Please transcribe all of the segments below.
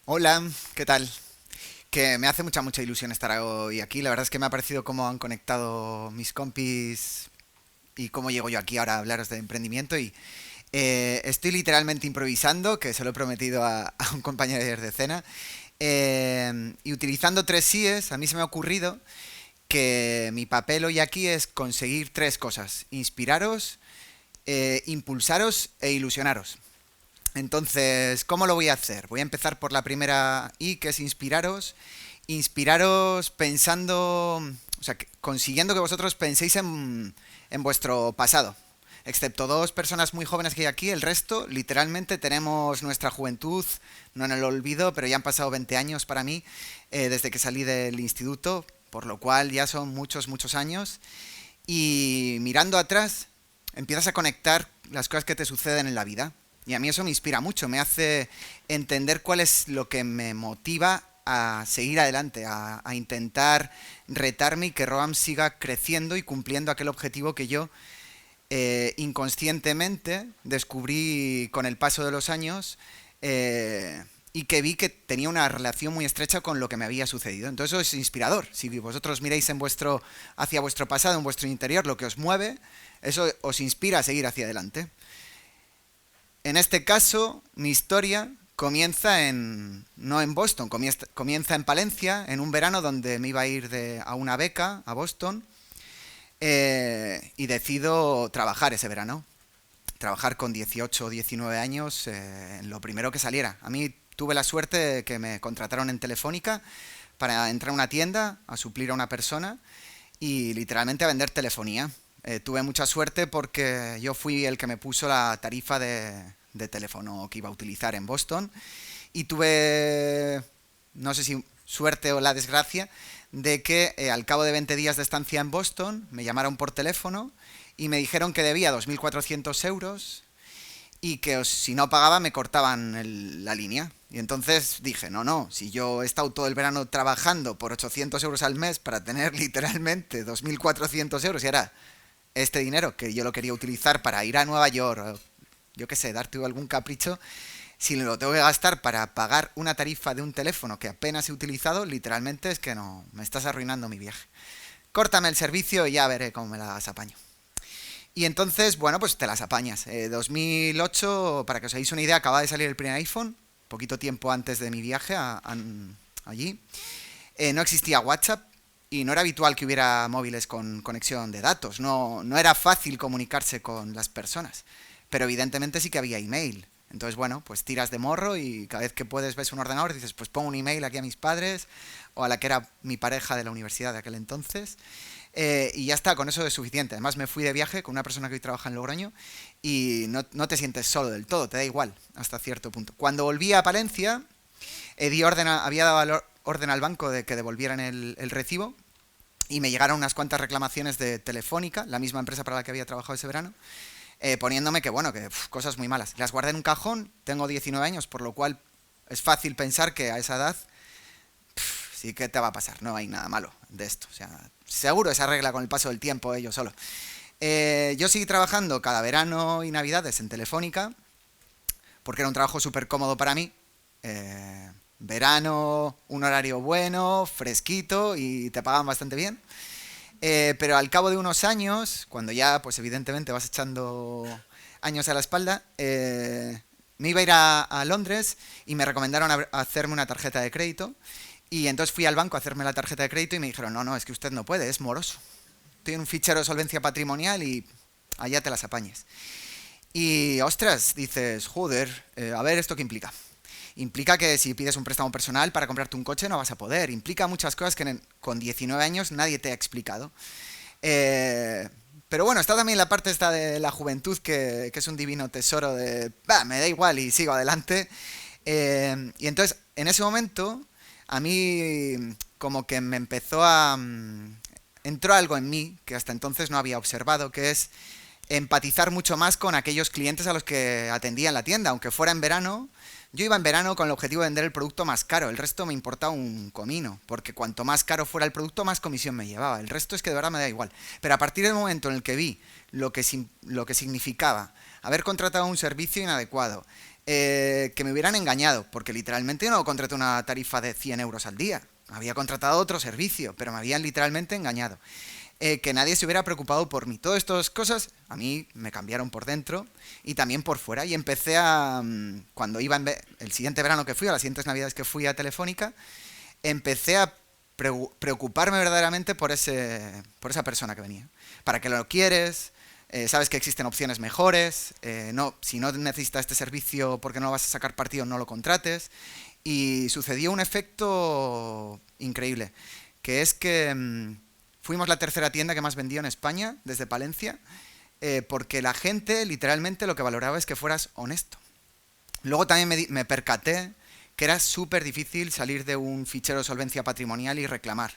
Hola, ¿qué tal? Que me hace mucha ilusión estar hoy aquí. La verdad es que me ha parecido cómo han conectado mis compis y cómo llego yo aquí ahora a hablaros de emprendimiento. Y estoy literalmente improvisando, que se lo he prometido a un compañero ayer de cena. Y utilizando tres síes, a mí se me ha ocurrido que mi papel hoy aquí es conseguir tres cosas: inspiraros, impulsaros e ilusionaros. Entonces, ¿cómo lo voy a hacer? Voy a empezar por la primera I, que es inspiraros. Inspiraros pensando, o sea, consiguiendo que vosotros penséis en vuestro pasado. Excepto dos personas muy jóvenes que hay aquí, el resto, literalmente, tenemos nuestra juventud, no en el olvido, pero ya han pasado 20 años para mí, desde que salí del instituto, por lo cual ya son muchos años. Y mirando atrás, empiezas a conectar las cosas que te suceden en la vida. Y a mí eso me inspira mucho, me hace entender cuál es lo que me motiva a seguir adelante, a intentar retarme y que Roam siga creciendo y cumpliendo aquel objetivo que yo inconscientemente descubrí con el paso de los años, y que vi que tenía una relación muy estrecha con lo que me había sucedido. Entonces eso es inspirador. Si vosotros miráis hacia vuestro pasado, en vuestro interior, lo que os mueve, eso os inspira a seguir hacia adelante. En este caso, mi historia comienza no en Boston, comienza en Palencia, en un verano donde me iba a ir a una beca a Boston, y decido trabajar ese verano. Trabajar con 18 o 19 años, en lo primero que saliera. A mí tuve la suerte de que me contrataron en Telefónica para entrar a una tienda, a suplir a una persona y literalmente a vender telefonía. Tuve mucha suerte porque yo fui el que me puso la tarifa de teléfono que iba a utilizar en Boston, y tuve, no sé si suerte o la desgracia, de que al cabo de 20 días de estancia en Boston me llamaron por teléfono y me dijeron que debía 2.400 euros y que si no pagaba me cortaban la línea. Y entonces dije, no, si yo he estado todo el verano trabajando por 800 euros al mes para tener literalmente 2.400 euros, y ahora este dinero que yo lo quería utilizar para ir a Nueva York, o yo qué sé, darte algún capricho, si lo tengo que gastar para pagar una tarifa de un teléfono que apenas he utilizado, literalmente es que no, me estás arruinando mi viaje. Córtame el servicio y ya veré cómo me las apaño. Y entonces, bueno, pues te las apañas. 2008, para que os hagáis una idea, acaba de salir el primer iPhone, poquito tiempo antes de mi viaje allí. No existía WhatsApp y no era habitual que hubiera móviles con conexión de datos. No era fácil comunicarse con las personas, pero evidentemente sí que había email. Entonces, bueno, pues tiras de morro y cada vez que puedes ves un ordenador dices, pues pongo un email aquí a mis padres o a la que era mi pareja de la universidad de aquel entonces. Y ya está, con eso es suficiente. Además me fui de viaje con una persona que hoy trabaja en Logroño y no te sientes solo del todo, te da igual hasta cierto punto. Cuando volví a Palencia, había dado orden al banco de que devolvieran el recibo, y me llegaron unas cuantas reclamaciones de Telefónica, la misma empresa para la que había trabajado ese verano, poniéndome que, bueno, cosas muy malas. Las guardé en un cajón, tengo 19 años, por lo cual es fácil pensar que a esa edad sí que te va a pasar, no hay nada malo de esto. O sea, seguro se arregla con el paso del tiempo ello solo. Yo seguí trabajando cada verano y navidades en Telefónica, porque era un trabajo súper cómodo para mí. Verano, un horario bueno, fresquito y te pagaban bastante bien. Pero al cabo de unos años, cuando ya, pues evidentemente vas echando años a la espalda, me iba a ir a Londres y me recomendaron hacerme una tarjeta de crédito. Y entonces fui al banco a hacerme la tarjeta de crédito y me dijeron, no, es que usted no puede, es moroso. Tiene un fichero de solvencia patrimonial y allá te las apañes. Y ostras, dices, joder, a ver, ¿esto qué implica? Implica que si pides un préstamo personal para comprarte un coche no vas a poder. Implica muchas cosas que con 19 años nadie te ha explicado. Eh, pero bueno, está también la parte esta de la juventud que es un divino tesoro de, me da igual y sigo adelante. Y entonces, en ese momento, a mí como que me empezó entró algo en mí que hasta entonces no había observado, que es empatizar mucho más con aquellos clientes a los que atendía en la tienda, aunque fuera en verano. Yo iba en verano con el objetivo de vender el producto más caro, el resto me importaba un comino, porque cuanto más caro fuera el producto, más comisión me llevaba. El resto es que de verdad me da igual. Pero a partir del momento en el que vi lo que significaba haber contratado un servicio inadecuado, que me hubieran engañado, porque literalmente yo no contraté una tarifa de 100 euros al día. Había contratado otro servicio, pero me habían literalmente engañado. Que nadie se hubiera preocupado por mí. Todas estas cosas a mí me cambiaron por dentro y también por fuera. Y empecé a, cuando iba el siguiente verano que fui, a las siguientes navidades que fui a Telefónica, empecé a preocuparme verdaderamente por esa persona que venía. ¿Para qué lo quieres? Sabes que existen opciones mejores. No, si no necesitas este servicio porque no vas a sacar partido, no lo contrates. Y sucedió un efecto increíble, que es que fuimos la tercera tienda que más vendió en España, desde Palencia, porque la gente literalmente lo que valoraba es que fueras honesto. Luego también me percaté que era súper difícil salir de un fichero de solvencia patrimonial y reclamar.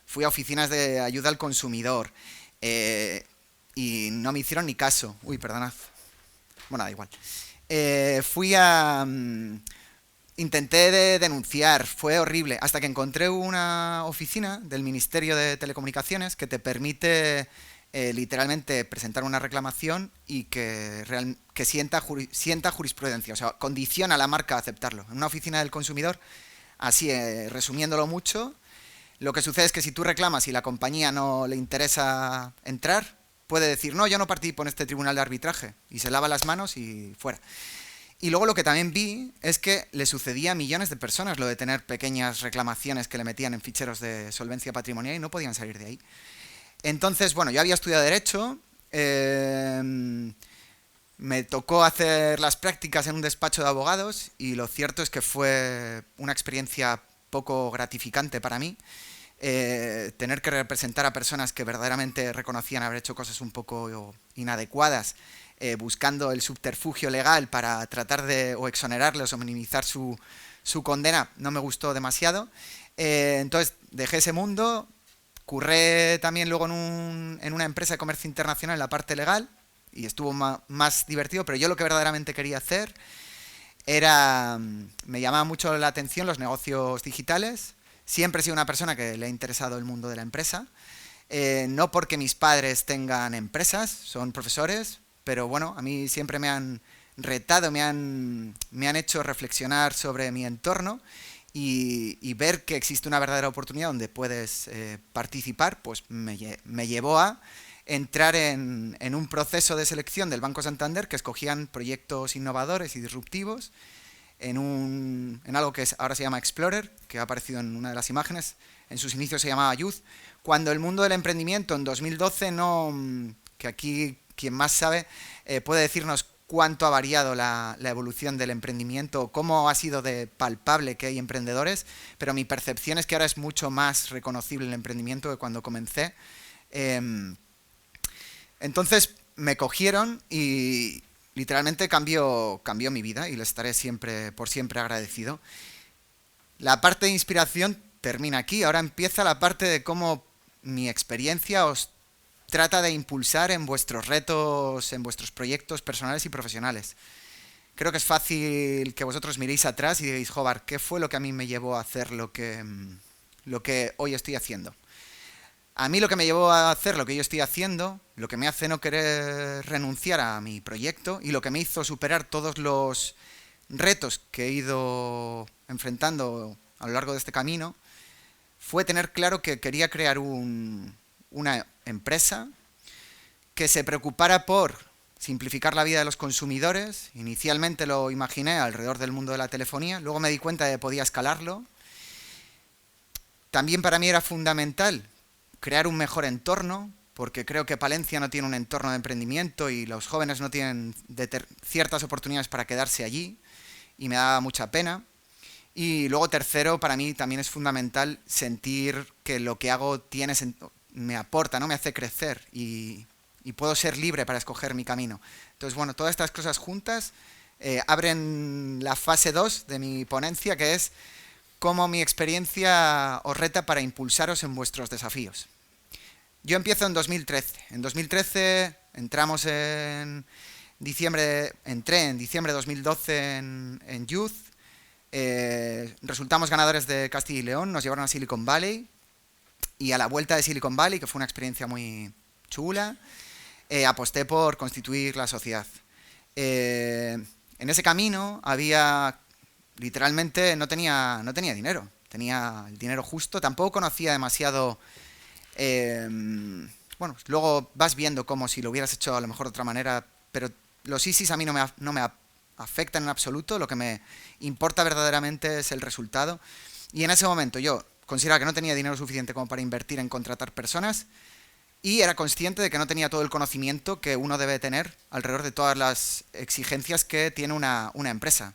Fui a oficinas de ayuda al consumidor y no me hicieron ni caso. Uy, perdonad. Bueno, da igual. Fui a... Intenté denunciar, fue horrible, hasta que encontré una oficina del Ministerio de Telecomunicaciones que te permite literalmente presentar una reclamación y que sienta jurisprudencia, o sea, condiciona a la marca a aceptarlo. En una oficina del consumidor, así resumiéndolo mucho, lo que sucede es que si tú reclamas y la compañía no le interesa entrar, puede decir, no, yo no participo en este tribunal de arbitraje, y se lava las manos y fuera. Y luego lo que también vi es que le sucedía a millones de personas lo de tener pequeñas reclamaciones que le metían en ficheros de solvencia patrimonial y no podían salir de ahí. Entonces, bueno, yo había estudiado Derecho, me tocó hacer las prácticas en un despacho de abogados y lo cierto es que fue una experiencia poco gratificante para mí. Tener que representar a personas que verdaderamente reconocían haber hecho cosas un poco inadecuadas, buscando el subterfugio legal para tratar de o exonerarles o minimizar su condena, no me gustó demasiado. Entonces dejé ese mundo, curré también luego en una empresa de comercio internacional en la parte legal y estuvo más divertido, pero yo lo que verdaderamente quería hacer era, me llamaba mucho la atención los negocios digitales. Siempre he sido una persona que le ha interesado el mundo de la empresa. No porque mis padres tengan empresas, son profesores, pero bueno, a mí siempre me han retado, me han hecho reflexionar sobre mi entorno y ver que existe una verdadera oportunidad donde puedes participar, pues me llevó a entrar en un proceso de selección del Banco Santander que escogían proyectos innovadores y disruptivos en algo que ahora se llama Explorer, que ha aparecido en una de las imágenes. En sus inicios se llamaba Youth. Cuando el mundo del emprendimiento en 2012 que aquí quien más sabe puede decirnos cuánto ha variado la evolución del emprendimiento, cómo ha sido de palpable que hay emprendedores, pero mi percepción es que ahora es mucho más reconocible el emprendimiento que cuando comencé. Entonces me cogieron y literalmente cambió mi vida y le estaré por siempre agradecido. La parte de inspiración termina aquí, ahora empieza la parte de cómo mi experiencia os trata de impulsar en vuestros retos, en vuestros proyectos personales y profesionales. Creo que es fácil que vosotros miréis atrás y digáis, joder, ¿qué fue lo que a mí me llevó a hacer lo que hoy estoy haciendo? A mí lo que me llevó a hacer lo que yo estoy haciendo, lo que me hace no querer renunciar a mi proyecto y lo que me hizo superar todos los retos que he ido enfrentando a lo largo de este camino, fue tener claro que quería crear una empresa que se preocupara por simplificar la vida de los consumidores. Inicialmente lo imaginé alrededor del mundo de la telefonía, luego me di cuenta de que podía escalarlo. También para mí era fundamental crear un mejor entorno, porque creo que Palencia no tiene un entorno de emprendimiento y los jóvenes no tienen ciertas oportunidades para quedarse allí, y me daba mucha pena. Y luego tercero, para mí también es fundamental sentir que lo que hago me aporta, ¿no? Me hace crecer y puedo ser libre para escoger mi camino. Entonces, bueno, todas estas cosas juntas abren la fase 2 de mi ponencia, que es cómo mi experiencia os reta para impulsaros en vuestros desafíos. Yo empiezo en 2013. En 2013 entré en diciembre de 2012 en Youth. Resultamos ganadores de Castilla y León, nos llevaron a Silicon Valley y a la vuelta de Silicon Valley, que fue una experiencia muy chula, aposté por constituir la sociedad. En En ese camino había, literalmente, no tenía dinero. Tenía el dinero justo. Tampoco conocía demasiado. eh, bueno, luego vas viendo como si lo hubieras hecho a lo mejor de otra manera, pero los ISIS a mí no me afectan en absoluto. Lo que me importa verdaderamente es el resultado. Y en ese momento yo consideraba que no tenía dinero suficiente como para invertir en contratar personas y era consciente de que no tenía todo el conocimiento que uno debe tener alrededor de todas las exigencias que tiene una empresa.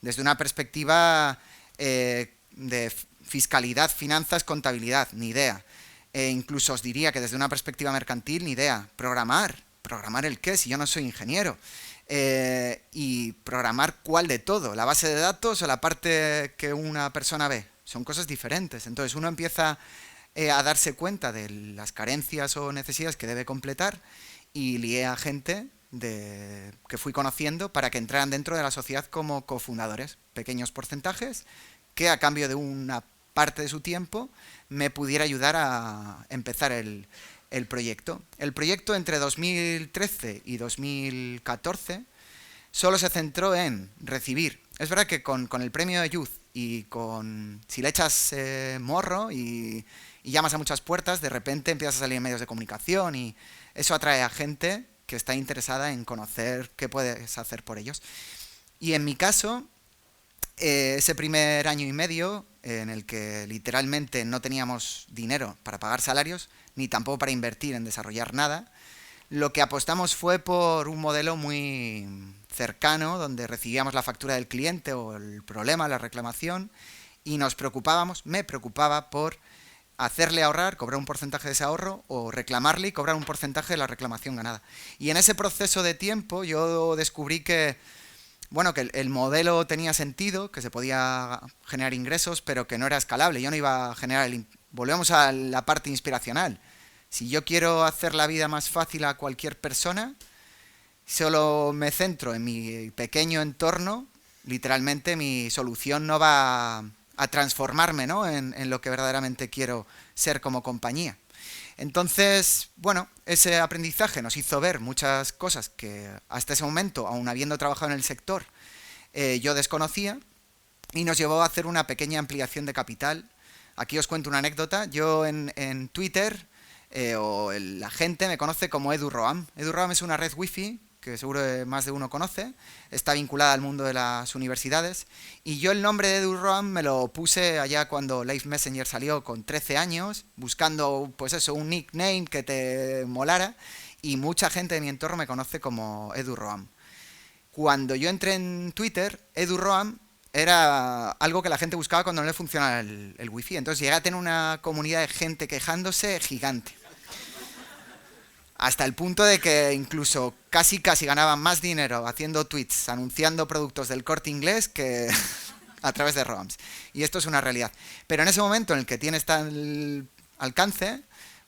Desde una perspectiva de fiscalidad, finanzas, contabilidad, ni idea. Incluso os diría que desde una perspectiva mercantil, ni idea. ¿Programar el qué? Si yo no soy ingeniero. Y programar cuál de todo, la base de datos o la parte que una persona ve. Son cosas diferentes. Entonces uno empieza a darse cuenta de las carencias o necesidades que debe completar y lié a gente que fui conociendo para que entraran dentro de la sociedad como cofundadores. Pequeños porcentajes que a cambio de una parte de su tiempo me pudiera ayudar a empezar el proyecto. El proyecto entre 2013 y 2014 solo se centró en recibir. Es verdad que con el premio de Youth y si le echas morro y llamas a muchas puertas, de repente empiezas a salir en medios de comunicación y eso atrae a gente que está interesada en conocer qué puedes hacer por ellos. Y en mi caso, ese primer año y medio en el que literalmente no teníamos dinero para pagar salarios, ni tampoco para invertir en desarrollar nada, lo que apostamos fue por un modelo muy cercano, donde recibíamos la factura del cliente o el problema, la reclamación, y me preocupaba por hacerle ahorrar, cobrar un porcentaje de ese ahorro, o reclamarle y cobrar un porcentaje de la reclamación ganada. Y en ese proceso de tiempo yo descubrí que el modelo tenía sentido, que se podía generar ingresos, pero que no era escalable. Yo no iba a generar Volvemos a la parte inspiracional. Si yo quiero hacer la vida más fácil a cualquier persona, solo me centro en mi pequeño entorno, literalmente mi solución no va a transformarme, ¿no?, en lo que verdaderamente quiero ser como compañía. Entonces, ese aprendizaje nos hizo ver muchas cosas que hasta ese momento, aun habiendo trabajado en el sector, yo desconocía, y nos llevó a hacer una pequeña ampliación de capital. Aquí os cuento una anécdota. Yo en Twitter, la gente me conoce como EduRoam. EduRoam es una red wifi que seguro más de uno conoce, está vinculada al mundo de las universidades, y yo el nombre de EduRoam me lo puse allá cuando Live Messenger salió con 13 años, buscando un nickname que te molara, y mucha gente de mi entorno me conoce como EduRoam. Cuando yo entré en Twitter, EduRoam era algo que la gente buscaba cuando no le funcionaba el wifi, entonces llegué a tener una comunidad de gente quejándose gigante. Hasta el punto de que incluso casi ganaban más dinero haciendo tweets, anunciando productos del Corte Inglés que a través de ROAMs. Y esto es una realidad. Pero en ese momento en el que tienes tal alcance,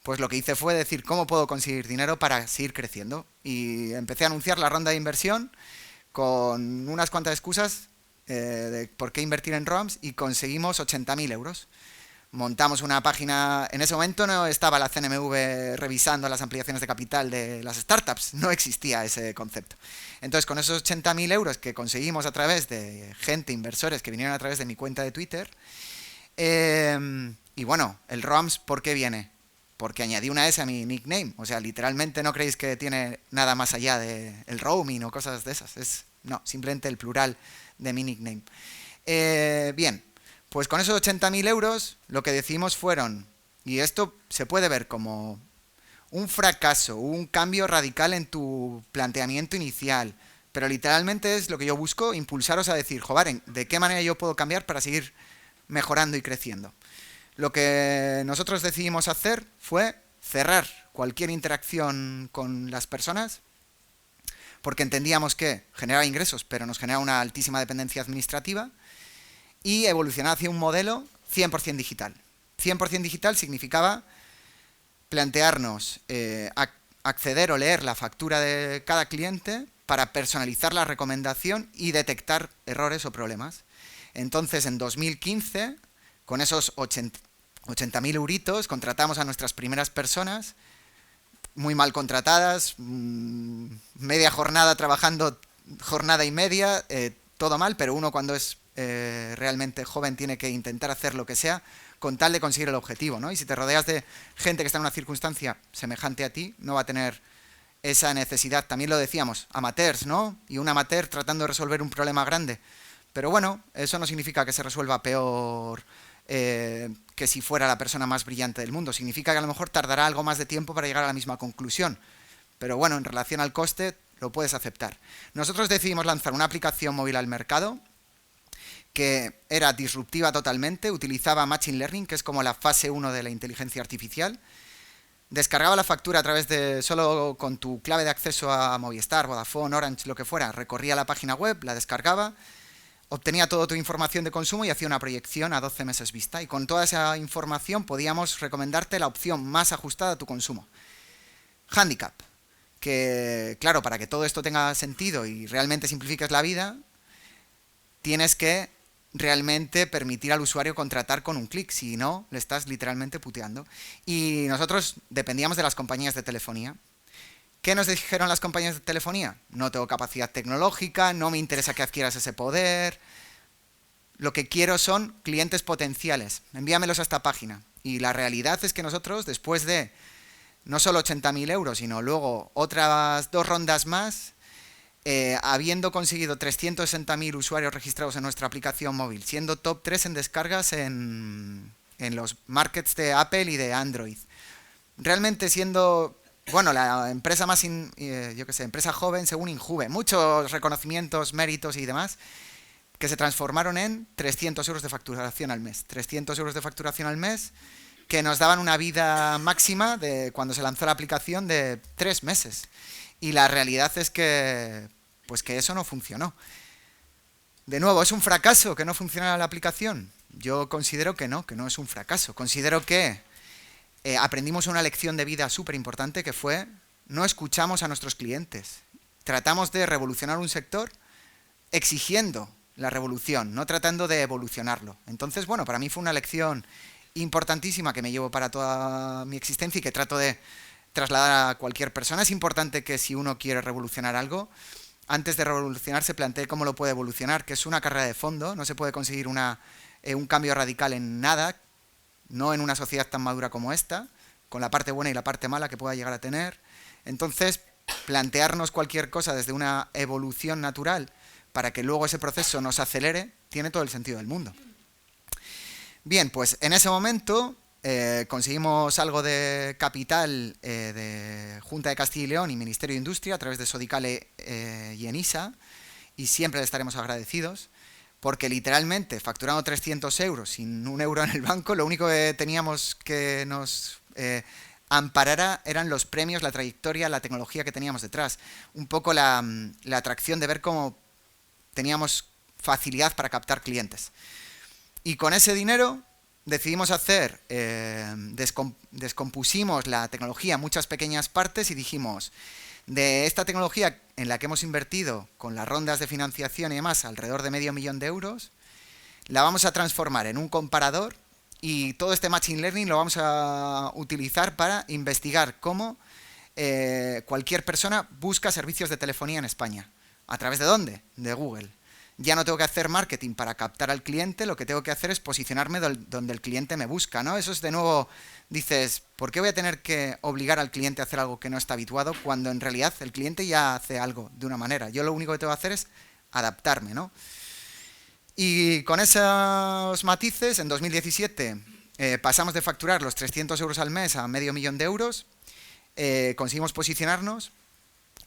pues lo que hice fue decir cómo puedo conseguir dinero para seguir creciendo. Y empecé a anunciar la ronda de inversión con unas cuantas excusas de por qué invertir en ROAMs y conseguimos 80.000 euros. Montamos una página. En ese momento no estaba la CNMV revisando las ampliaciones de capital de las startups, no existía ese concepto. Entonces, con esos 80.000 euros que conseguimos a través de gente, inversores que vinieron a través de mi cuenta de Twitter, el ROAMs, ¿por qué viene? Porque añadí una S a mi nickname. O sea, literalmente no creéis que tiene nada más allá del roaming o cosas de esas. No, simplemente el plural de mi nickname. Bien. Pues con esos 80.000 euros lo que decidimos fueron, y esto se puede ver como un fracaso, un cambio radical en tu planteamiento inicial, pero literalmente es lo que yo busco, impulsaros a decir, joder, ¿de qué manera yo puedo cambiar para seguir mejorando y creciendo? Lo que nosotros decidimos hacer fue cerrar cualquier interacción con las personas, porque entendíamos que generaba ingresos, pero nos generaba una altísima dependencia administrativa, y evolucionar hacia un modelo 100% digital. 100% digital significaba plantearnos acceder o leer la factura de cada cliente para personalizar la recomendación y detectar errores o problemas. Entonces, en 2015, con esos 80.000 euritos, contratamos a nuestras primeras personas, muy mal contratadas, media jornada trabajando jornada y media, todo mal, pero uno cuando es realmente joven tiene que intentar hacer lo que sea con tal de conseguir el objetivo, ¿no? Y si te rodeas de gente que está en una circunstancia semejante a ti, no va a tener esa necesidad. También lo decíamos, amateurs, ¿no? Y un amateur tratando de resolver un problema grande. Pero bueno, eso no significa que se resuelva peor que si fuera la persona más brillante del mundo. Significa que a lo mejor tardará algo más de tiempo para llegar a la misma conclusión. Pero bueno, en relación al coste, lo puedes aceptar. Nosotros decidimos lanzar una aplicación móvil al mercado que era disruptiva totalmente, utilizaba Machine Learning, que es como la fase 1 de la inteligencia artificial. Descargaba la factura a través de, solo con tu clave de acceso a Movistar, Vodafone, Orange, lo que fuera, recorría la página web, la descargaba, obtenía toda tu información de consumo y hacía una proyección a 12 meses vista. Y con toda esa información podíamos recomendarte la opción más ajustada a tu consumo. Handicap, que claro, para que todo esto tenga sentido y realmente simplifiques la vida, tienes que realmente permitir al usuario contratar con un clic, si no, le estás literalmente puteando. Y nosotros dependíamos de las compañías de telefonía. ¿Qué nos dijeron las compañías de telefonía? No tengo capacidad tecnológica, no me interesa que adquieras ese poder. Lo que quiero son clientes potenciales. Envíamelos a esta página. Y la realidad es que nosotros, después de no solo 80.000 euros, sino luego otras 2 rondas más, habiendo conseguido 360.000 usuarios registrados en nuestra aplicación móvil, siendo top 3 en descargas en los markets de Apple y de Android. Realmente siendo, bueno, la empresa más, empresa joven según Injuve. Muchos reconocimientos, méritos y demás que se transformaron en 300 euros de facturación al mes. 300 euros de facturación al mes que nos daban una vida máxima de cuando se lanzó la aplicación de 3 meses. Y la realidad es que, pues que eso no funcionó. De nuevo, ¿es un fracaso que no funcionara la aplicación? Yo considero que no es un fracaso. Considero que aprendimos una lección de vida súper importante que fue, no escuchamos a nuestros clientes. Tratamos de revolucionar un sector exigiendo la revolución, no tratando de evolucionarlo. Entonces, bueno, para mí fue una lección importantísima que me llevo para toda mi existencia y que trato de trasladar a cualquier persona. Es importante que si uno quiere revolucionar algo, antes de revolucionar se plantee cómo lo puede evolucionar, que es una carrera de fondo, no se puede conseguir un cambio radical en nada, no en una sociedad tan madura como esta, con la parte buena y la parte mala que pueda llegar a tener. Entonces, plantearnos cualquier cosa desde una evolución natural para que luego ese proceso nos acelere, tiene todo el sentido del mundo. Bien, pues en ese momento conseguimos algo de capital de Junta de Castilla y León y Ministerio de Industria a través de Sodicale y Enisa, y siempre le estaremos agradecidos, porque literalmente facturando 300 euros sin un euro en el banco, lo único que teníamos que nos amparara eran los premios, la trayectoria, la tecnología que teníamos detrás. Un poco la atracción de ver cómo teníamos facilidad para captar clientes. Y con ese dinero decidimos hacer, descompusimos la tecnología en muchas pequeñas partes y dijimos, de esta tecnología en la que hemos invertido con las rondas de financiación y demás alrededor de $500.000 de euros, la vamos a transformar en un comparador y todo este Machine Learning lo vamos a utilizar para investigar cómo cualquier persona busca servicios de telefonía en España. ¿A través de dónde? De Google. Ya no tengo que hacer marketing para captar al cliente, lo que tengo que hacer es posicionarme donde el cliente me busca, ¿no? Eso es de nuevo, dices, ¿por qué voy a tener que obligar al cliente a hacer algo que no está habituado cuando en realidad el cliente ya hace algo de una manera? Yo lo único que tengo que hacer es adaptarme, ¿no? Y con esos matices, en 2017 pasamos de facturar los 300 euros al mes a $500.000 de euros, conseguimos posicionarnos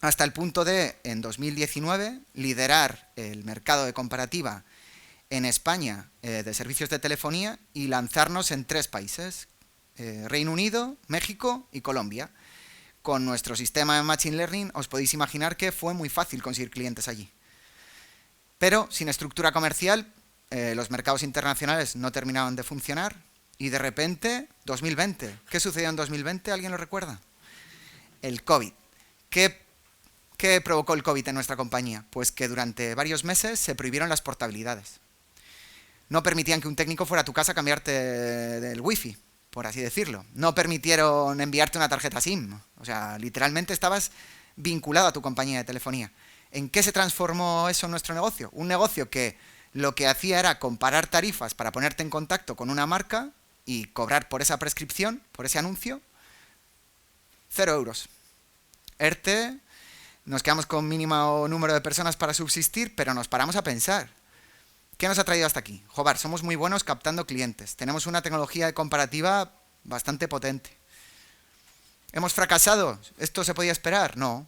hasta el punto de, en 2019, liderar el mercado de comparativa en España de servicios de telefonía y lanzarnos en 3 países, Reino Unido, México y Colombia. Con nuestro sistema de Machine Learning os podéis imaginar que fue muy fácil conseguir clientes allí. Pero sin estructura comercial, los mercados internacionales no terminaban de funcionar y de repente, 2020, ¿qué sucedió en 2020? ¿Alguien lo recuerda? El COVID. ¿Qué provocó el COVID en nuestra compañía? Pues que durante varios meses se prohibieron las portabilidades. No permitían que un técnico fuera a tu casa a cambiarte del wifi, por así decirlo. No permitieron enviarte una tarjeta SIM. O sea, literalmente estabas vinculado a tu compañía de telefonía. ¿En qué se transformó eso en nuestro negocio? Un negocio que lo que hacía era comparar tarifas para ponerte en contacto con una marca y cobrar por esa prescripción, por ese anuncio, 0 euros. ERTE, nos quedamos con mínimo número de personas para subsistir, pero nos paramos a pensar. ¿Qué nos ha traído hasta aquí? Joder, somos muy buenos captando clientes. Tenemos una tecnología de comparativa bastante potente. ¿Hemos fracasado? ¿Esto se podía esperar? No.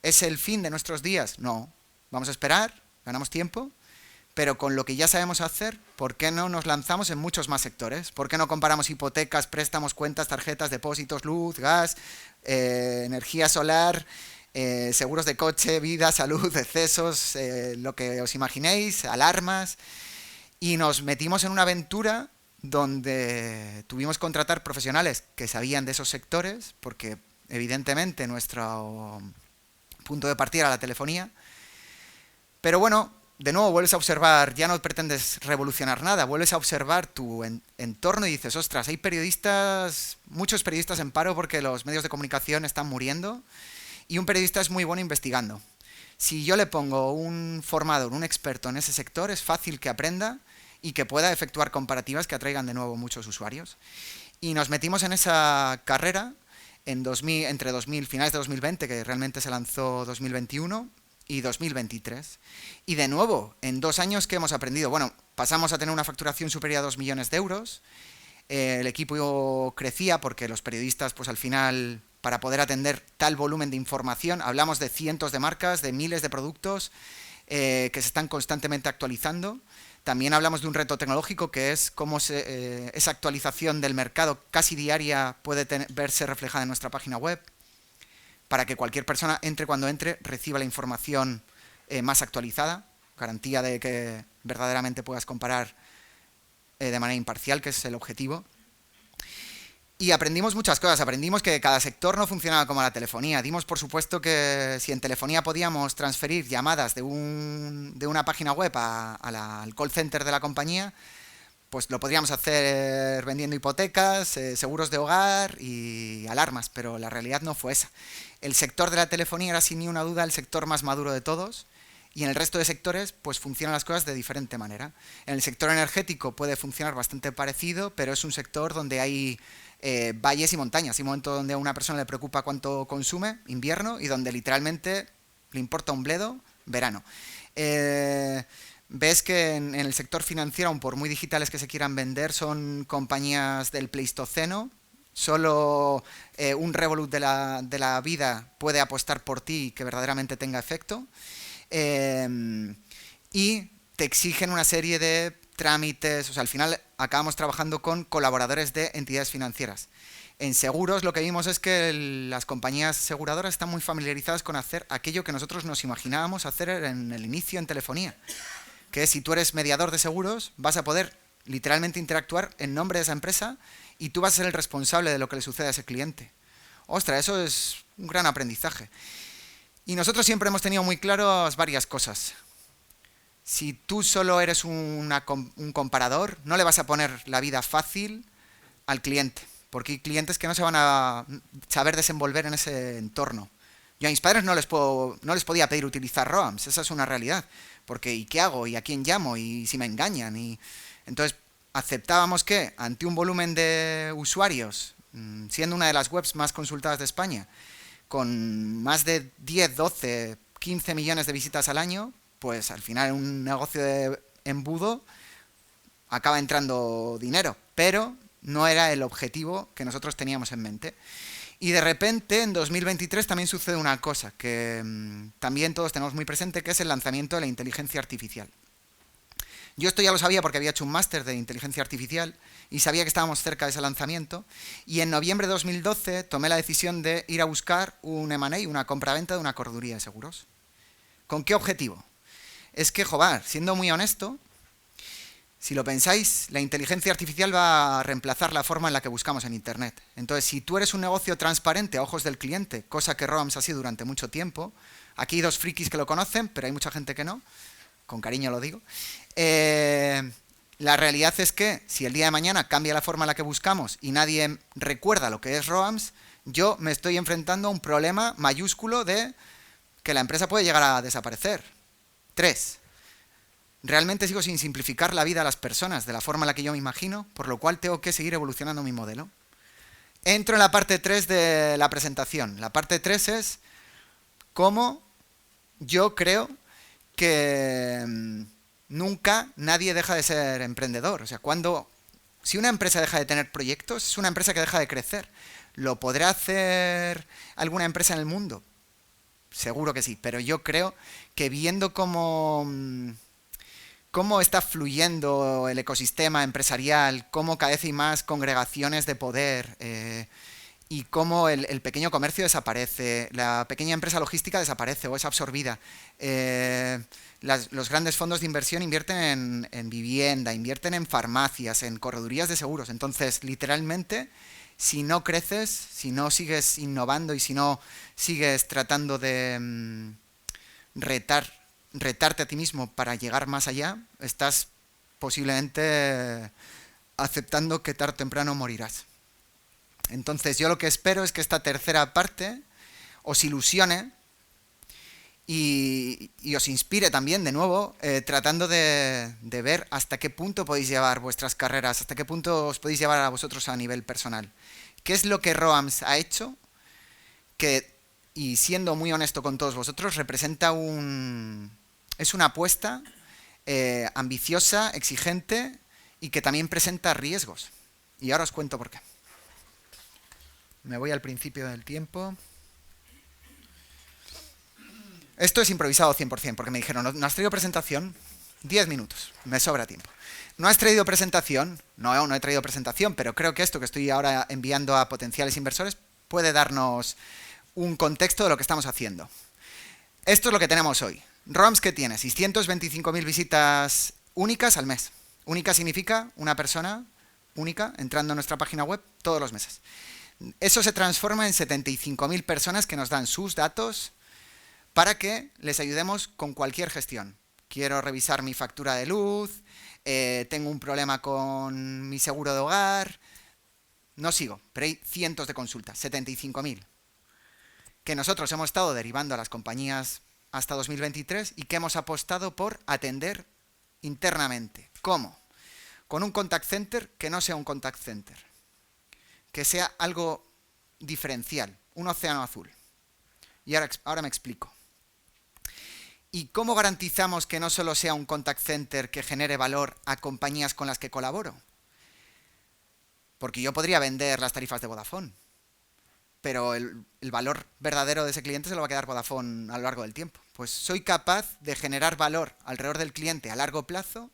¿Es el fin de nuestros días? No. Vamos a esperar, ganamos tiempo, pero con lo que ya sabemos hacer, ¿por qué no nos lanzamos en muchos más sectores? ¿Por qué no comparamos hipotecas, préstamos, cuentas, tarjetas, depósitos, luz, gas, energía solar, seguros de coche, vida, salud, excesos, lo que os imaginéis, alarmas? Y nos metimos en una aventura donde tuvimos que contratar profesionales que sabían de esos sectores, porque evidentemente nuestro punto de partida era la telefonía. Pero bueno, de nuevo vuelves a observar, ya no pretendes revolucionar nada, vuelves a observar tu entorno y dices, ostras, hay periodistas, muchos periodistas en paro porque los medios de comunicación están muriendo y un periodista es muy bueno investigando. Si yo le pongo un formador, un experto en ese sector, es fácil que aprenda y que pueda efectuar comparativas que atraigan de nuevo muchos usuarios. Y nos metimos en esa carrera entre finales de 2020, que realmente se lanzó 2021, y 2023. Y de nuevo, en 2 años, ¿qué hemos aprendido? Bueno, pasamos a tener una facturación superior a 2 millones de euros. El equipo crecía porque los periodistas, pues al final, para poder atender tal volumen de información, hablamos de cientos de marcas, de miles de productos que se están constantemente actualizando. También hablamos de un reto tecnológico que es cómo esa actualización del mercado casi diaria puede verse reflejada en nuestra página web, para que cualquier persona entre cuando entre, reciba la información más actualizada, garantía de que verdaderamente puedas comparar de manera imparcial, que es el objetivo. Y aprendimos muchas cosas, aprendimos que cada sector no funcionaba como la telefonía. Dimos por supuesto que si en telefonía podíamos transferir llamadas de una página web al call center de la compañía, pues lo podríamos hacer vendiendo hipotecas, seguros de hogar y alarmas, pero la realidad no fue esa. El sector de la telefonía era sin ni una duda el sector más maduro de todos, y en el resto de sectores pues funcionan las cosas de diferente manera. En el sector energético puede funcionar bastante parecido, pero es un sector donde hay valles y montañas. Hay un momento donde a una persona le preocupa cuánto consume, invierno, y donde literalmente le importa un bledo, verano. Ves que en el sector financiero, aun por muy digitales que se quieran vender, son compañías del Pleistoceno. Solo un Revolut de la vida puede apostar por ti y que verdaderamente tenga efecto. Y te exigen una serie de trámites. O sea, al final acabamos trabajando con colaboradores de entidades financieras. En seguros lo que vimos es que las compañías aseguradoras están muy familiarizadas con hacer aquello que nosotros nos imaginábamos hacer en el inicio en telefonía, que si tú eres mediador de seguros, vas a poder literalmente interactuar en nombre de esa empresa y tú vas a ser el responsable de lo que le sucede a ese cliente. Ostras, eso es un gran aprendizaje. Y nosotros siempre hemos tenido muy claras varias cosas. Si tú solo eres un comparador, no le vas a poner la vida fácil al cliente, porque hay clientes que no se van a saber desenvolver en ese entorno. Yo a mis padres no les podía pedir utilizar ROAMs, esa es una realidad. Porque ¿y qué hago? ¿Y a quién llamo? ¿Y si me engañan? Y entonces aceptábamos que ante un volumen de usuarios, siendo una de las webs más consultadas de España, con más de 10, 12, 15 millones de visitas al año, pues al final un negocio de embudo acaba entrando dinero, pero no era el objetivo que nosotros teníamos en mente. Y de repente, en 2023 también sucede una cosa que también todos tenemos muy presente, que es el lanzamiento de la inteligencia artificial. Yo esto ya lo sabía porque había hecho un máster de inteligencia artificial y sabía que estábamos cerca de ese lanzamiento. Y en noviembre de 2012 tomé la decisión de ir a buscar un M&A, una compraventa de una correduría de seguros. ¿Con qué objetivo? Es que, joder, siendo muy honesto, si lo pensáis, la inteligencia artificial va a reemplazar la forma en la que buscamos en Internet. Entonces, si tú eres un negocio transparente a ojos del cliente, cosa que ROAMs ha sido durante mucho tiempo, aquí hay 2 frikis que lo conocen, pero hay mucha gente que no, con cariño lo digo, la realidad es que si el día de mañana cambia la forma en la que buscamos y nadie recuerda lo que es ROAMs, yo me estoy enfrentando a un problema mayúsculo de que la empresa puede llegar a desaparecer. 3. Realmente sigo sin simplificar la vida a las personas de la forma en la que yo me imagino, por lo cual tengo que seguir evolucionando mi modelo. Entro en la parte 3 de la presentación. La parte 3 es cómo yo creo que nunca nadie deja de ser emprendedor. O sea, si una empresa deja de tener proyectos, es una empresa que deja de crecer. ¿Lo podrá hacer alguna empresa en el mundo? Seguro que sí, pero yo creo que viendo cómo está fluyendo el ecosistema empresarial, cómo cada vez hay más congregaciones de poder y cómo el pequeño comercio desaparece, la pequeña empresa logística desaparece o es absorbida. Los grandes fondos de inversión invierten en vivienda, invierten en farmacias, en corredurías de seguros. Entonces, literalmente, si no creces, si no sigues innovando y si no sigues tratando de retarte a ti mismo para llegar más allá, estás posiblemente aceptando que tarde o temprano morirás. Entonces yo lo que espero es que esta tercera parte os ilusione y os inspire también de nuevo, tratando de ver hasta qué punto podéis llevar vuestras carreras, hasta qué punto os podéis llevar a vosotros a nivel personal. ¿Qué es lo que Roams ha hecho que, y siendo muy honesto con todos vosotros, es una apuesta ambiciosa, exigente y que también presenta riesgos? Y ahora os cuento por qué. Me voy al principio del tiempo. Esto es improvisado 100%, porque me dijeron, ¿no has traído presentación? 10 minutos, me sobra tiempo. ¿No has traído presentación? No he traído presentación, pero creo que esto que estoy ahora enviando a potenciales inversores puede darnos un contexto de lo que estamos haciendo. Esto es lo que tenemos hoy. Roams, ¿qué tiene? 625.000 visitas únicas al mes. Única significa una persona única entrando a nuestra página web todos los meses. Eso se transforma en 75.000 personas que nos dan sus datos para que les ayudemos con cualquier gestión. Quiero revisar mi factura de luz, tengo un problema con mi seguro de hogar. No sigo, pero hay cientos de consultas, 75.000, que nosotros hemos estado derivando a las compañías hasta 2023 y que hemos apostado por atender internamente. ¿Cómo? Con un contact center que no sea un contact center, que sea algo diferencial, un océano azul. Y ahora me explico. ¿Y cómo garantizamos que no solo sea un contact center que genere valor a compañías con las que colaboro? Porque yo podría vender las tarifas de Vodafone, pero el valor verdadero de ese cliente se lo va a quedar Vodafone a lo largo del tiempo. Pues soy capaz de generar valor alrededor del cliente a largo plazo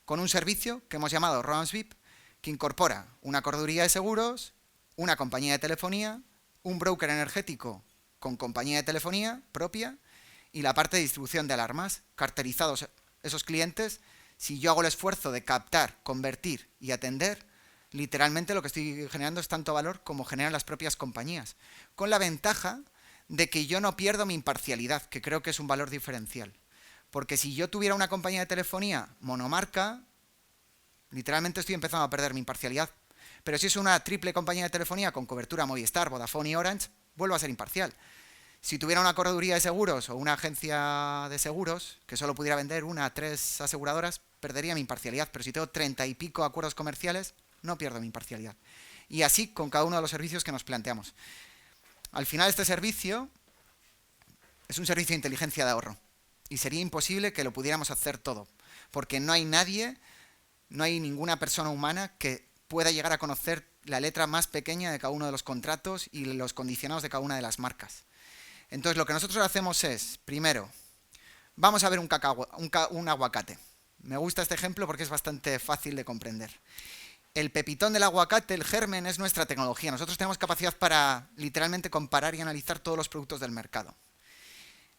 con un servicio que hemos llamado Roams VIP, que incorpora una correduría de seguros, una compañía de telefonía, un broker energético con compañía de telefonía propia y la parte de distribución de alarmas, carterizados esos clientes. Si yo hago el esfuerzo de captar, convertir y atender, literalmente lo que estoy generando es tanto valor como generan las propias compañías, con la ventaja de que yo no pierdo mi imparcialidad, que creo que es un valor diferencial. Porque si yo tuviera una compañía de telefonía monomarca, literalmente estoy empezando a perder mi imparcialidad. Pero si es una triple compañía de telefonía con cobertura Movistar, Vodafone y Orange, vuelvo a ser imparcial. Si tuviera una correduría de seguros o una agencia de seguros que solo pudiera vender 1 a 3 aseguradoras, perdería mi imparcialidad. Pero si tengo 30 y pico acuerdos comerciales, no pierdo mi imparcialidad. Y así con cada uno de los servicios que nos planteamos. Al final este servicio es un servicio de inteligencia de ahorro. Y sería imposible que lo pudiéramos hacer todo. Porque no hay nadie, no hay ninguna persona humana que pueda llegar a conocer la letra más pequeña de cada uno de los contratos y los condicionados de cada una de las marcas. Entonces lo que nosotros hacemos es, primero, vamos a ver un aguacate. Me gusta este ejemplo porque es bastante fácil de comprender. El pepitón del aguacate, el germen, es nuestra tecnología. Nosotros tenemos capacidad para literalmente comparar y analizar todos los productos del mercado.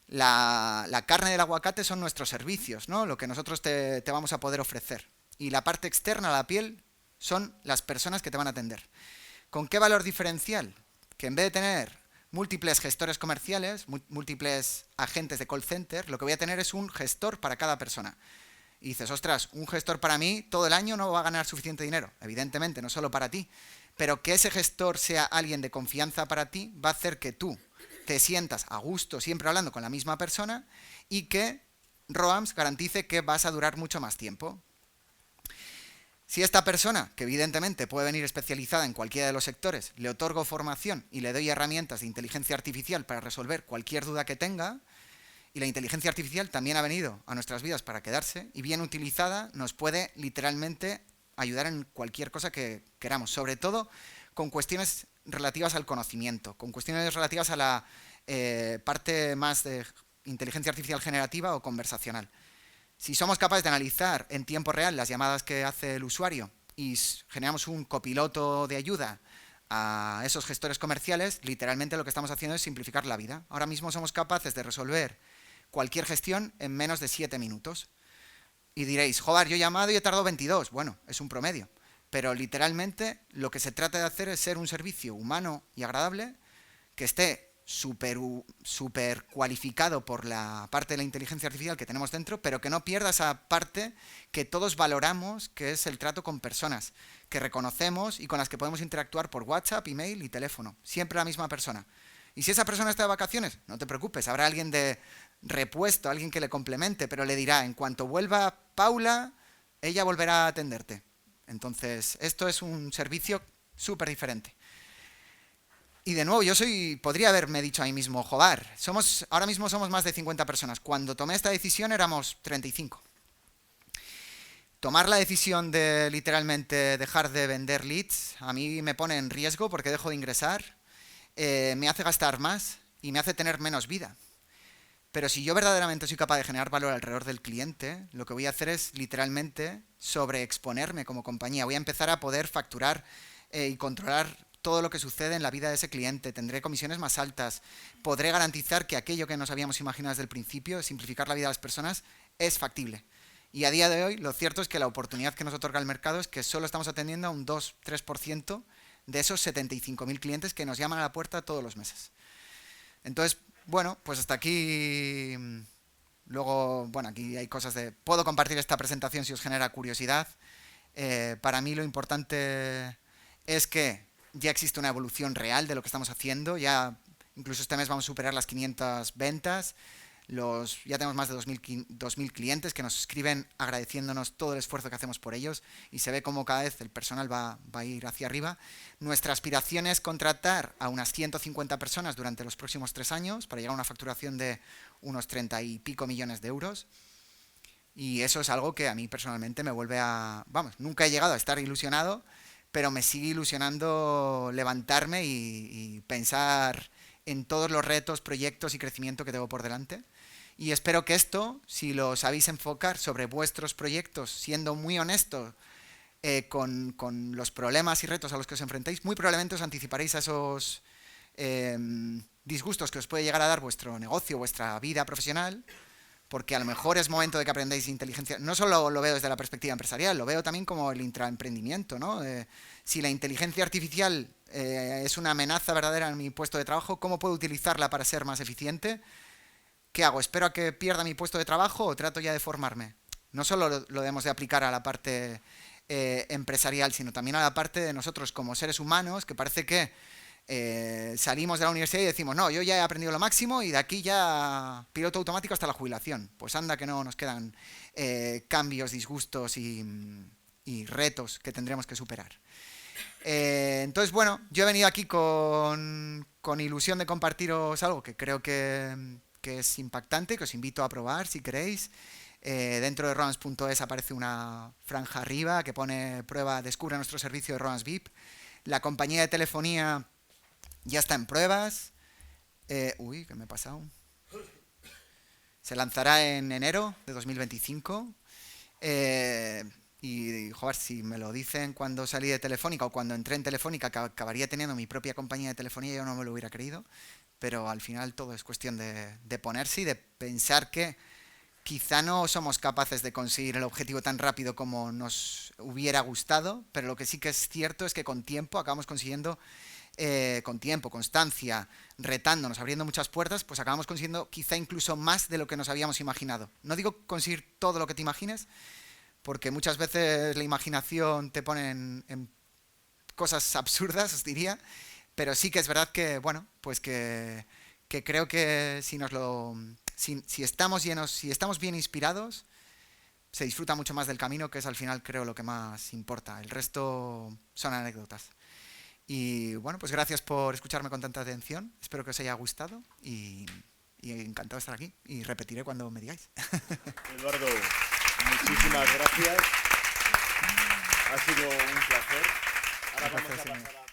La carne del aguacate son nuestros servicios, ¿no? Lo que nosotros te vamos a poder ofrecer. Y la parte externa, la piel, son las personas que te van a atender. ¿Con qué valor diferencial? Que en vez de tener múltiples gestores comerciales, múltiples agentes de call center, lo que voy a tener es un gestor para cada persona. Y dices, ostras, un gestor para mí todo el año no va a ganar suficiente dinero. Evidentemente, no solo para ti. Pero que ese gestor sea alguien de confianza para ti va a hacer que tú te sientas a gusto siempre hablando con la misma persona y que ROAMS garantice que vas a durar mucho más tiempo. Si esta persona, que evidentemente puede venir especializada en cualquiera de los sectores, le otorgo formación y le doy herramientas de inteligencia artificial para resolver cualquier duda que tenga, y la inteligencia artificial también ha venido a nuestras vidas para quedarse, y bien utilizada nos puede literalmente ayudar en cualquier cosa que queramos, sobre todo con cuestiones relativas al conocimiento, con cuestiones relativas a la parte más de inteligencia artificial generativa o conversacional. Si somos capaces de analizar en tiempo real las llamadas que hace el usuario y generamos un copiloto de ayuda a esos gestores comerciales, literalmente lo que estamos haciendo es simplificar la vida. Ahora mismo somos capaces de resolver cualquier gestión en menos de 7 minutos. Y diréis, joder, yo he llamado y he tardado 22. Bueno, es un promedio. Pero literalmente lo que se trata de hacer es ser un servicio humano y agradable que esté súper cualificado por la parte de la inteligencia artificial que tenemos dentro, pero que no pierda esa parte que todos valoramos, que es el trato con personas, que reconocemos y con las que podemos interactuar por WhatsApp, email y teléfono. Siempre la misma persona. Y si esa persona está de vacaciones, no te preocupes, habrá alguien de repuesto, alguien que le complemente, pero le dirá, en cuanto vuelva Paula, ella volverá a atenderte. Entonces, esto es un servicio súper diferente. Y de nuevo, podría haberme dicho a mí mismo, joder, ahora mismo somos más de 50 personas. Cuando tomé esta decisión éramos 35. Tomar la decisión de literalmente dejar de vender leads a mí me pone en riesgo porque dejo de ingresar, me hace gastar más y me hace tener menos vida. Pero si yo verdaderamente soy capaz de generar valor alrededor del cliente, lo que voy a hacer es literalmente sobreexponerme como compañía. Voy a empezar a poder facturar y controlar todo lo que sucede en la vida de ese cliente, tendré comisiones más altas, podré garantizar que aquello que nos habíamos imaginado desde el principio, simplificar la vida de las personas, es factible. Y a día de hoy, lo cierto es que la oportunidad que nos otorga el mercado es que solo estamos atendiendo a un 2-3% de esos 75.000 clientes que nos llaman a la puerta todos los meses. Entonces, bueno, pues hasta aquí. Luego, bueno, aquí hay cosas de... Puedo compartir esta presentación si os genera curiosidad. Para mí lo importante es que ya existe una evolución real de lo que estamos haciendo. Ya incluso este mes vamos a superar las 500 ventas. Ya tenemos más de 2.000 clientes que nos escriben agradeciéndonos todo el esfuerzo que hacemos por ellos y se ve como cada vez el personal va a ir hacia arriba. Nuestra aspiración es contratar a unas 150 personas durante los próximos 3 años para llegar a una facturación de unos 30 y pico millones de euros. Y eso es algo que a mí personalmente me vuelve a... Vamos, nunca he llegado a estar ilusionado, pero me sigue ilusionando levantarme y pensar en todos los retos, proyectos y crecimiento que tengo por delante. Y espero que esto, si lo sabéis enfocar sobre vuestros proyectos, siendo muy honestos con los problemas y retos a los que os enfrentáis, muy probablemente os anticiparéis a esos disgustos que os puede llegar a dar vuestro negocio, vuestra vida profesional, porque a lo mejor es momento de que aprendáis inteligencia. No solo lo veo desde la perspectiva empresarial, lo veo también como el intraemprendimiento, ¿no? Si la inteligencia artificial es una amenaza verdadera en mi puesto de trabajo, ¿cómo puedo utilizarla para ser más eficiente? ¿Qué hago? ¿Espero a que pierda mi puesto de trabajo o trato ya de formarme? No solo lo debemos de aplicar a la parte empresarial, sino también a la parte de nosotros como seres humanos, que parece que salimos de la universidad y decimos, no, yo ya he aprendido lo máximo y de aquí ya piloto automático hasta la jubilación. Pues anda que no nos quedan cambios, disgustos y retos que tendremos que superar. Entonces, bueno, yo he venido aquí con ilusión de compartiros algo que creo que es impactante, que os invito a probar si queréis. Dentro de roams.es aparece una franja arriba que pone prueba, descubre nuestro servicio de Roams VIP. La compañía de telefonía ya está en pruebas. ¿Qué me he pasado? Se lanzará en enero de 2025. Y, joder, si me lo dicen cuando salí de Telefónica o cuando entré en Telefónica, que acabaría teniendo mi propia compañía de telefonía, yo no me lo hubiera creído. Pero al final todo es cuestión de ponerse y de pensar que quizá no somos capaces de conseguir el objetivo tan rápido como nos hubiera gustado, pero lo que sí que es cierto es que con tiempo acabamos consiguiendo, con tiempo, constancia, retándonos, abriendo muchas puertas, pues acabamos consiguiendo quizá incluso más de lo que nos habíamos imaginado. No digo conseguir todo lo que te imagines, porque muchas veces la imaginación te pone en cosas absurdas, os diría, pero sí que es verdad que, bueno, pues que que creo que si estamos llenos, si estamos bien inspirados, se disfruta mucho más del camino, que es al final creo lo que más importa. El resto son anécdotas. Y bueno, pues gracias por escucharme con tanta atención. Espero que os haya gustado y encantado de estar aquí. Y repetiré cuando me digáis. Eduardo, muchísimas gracias. Ha sido un placer. Ahora vamos a pasar a...